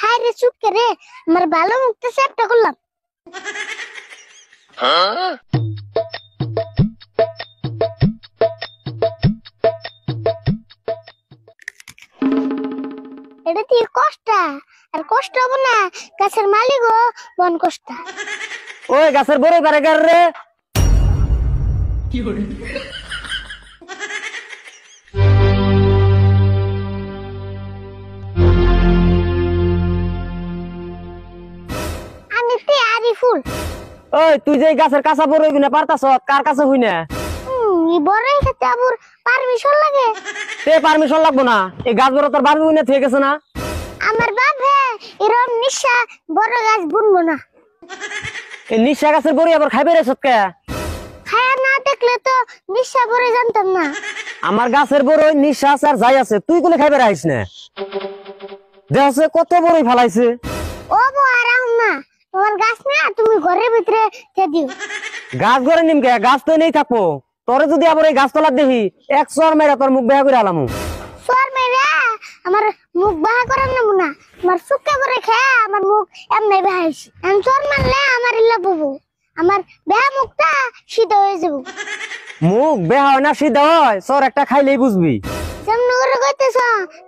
High রে চুপ করে আমার ভালো মুখটা সেপটা করলাম। এটা দিয়ে কষ্ট আর কষ্ট হবো না, গাছের মালিক ও বন কষ্ট। ওই গাছের বড় বারে গার রে আমি তে আরিফুল। ওই তুই যে গাছের কাঁচা বড় হইবি না পারতাছ কার কাছে হই না বড়ই খেতে আবার পারমিশন লাগে? তে পারমিশন লাগবো না, এই গাছ বড় তোর বাবু না থেকে গেছে না। আমার বাপ এরকম নিশা বড় গাছ বুনবো না। এই নিশা গাছের বড়ি আবার খাইবে রে সৎকে? খায়া না দেখলে তো নিশা বড় জানতাম না। আমার গাছের বড় নিশা আছে আর যাই আছে, তুই কোনে খাইবে রাইস না? দেখছে কত বড়ই ফালাইছে। ও বো আরাম না, তোমার গাছ না তুমি ঘরের ভিতরে কে দিও। গাছ ঘরে নিমকে গাছ তো নেই থাকবো, তোরে যদি আবার এই গাছ তলার দেখি এক চর মেরা তোর মুখ বেহা করে আলামু। সর মেরে আমার মুখ বাহা করার নাম না, আমার সুক্কা করে খেয়ে আমার মুখ এমনি বাহাইছি। আমি সর মারলে আমার ইল্লা ববু, আমার বেহা মুখটা সিধা হয়ে যাবো। মুখ বেহা হয় না সিধা হয়, চর একটা খাইলেই বুঝবি। যেমন করে কইতেছ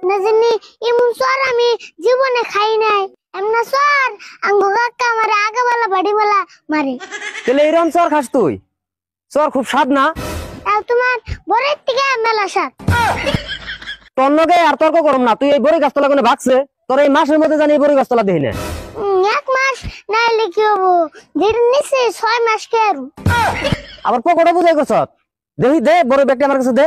না জানি এমন সর আমি জীবনে খাই নাই। এমন সর আঙ্গু কাকা আমার আগাবালা বাড়িওয়ালা মারে। তাহলে এইরকম চর খাস তুই? চর খুব স্বাদ না? তাও তোমার বরের থেকে মেলা সাত। তোর নগে আর তর্ক করম না, তুই এই বড়ি গাছতলা কোনে ভাগছে? তোর এই মাসের মধ্যে জানি এই বড়ি গাছতলা দেখি না। এক মাস নাইলে কি হবো, যেটা নিচে 6 মাস কে আরু। আবার পকোড়া বুঝাই করছ, দেখি দে বড় ব্যাগটা আমার কাছে দে।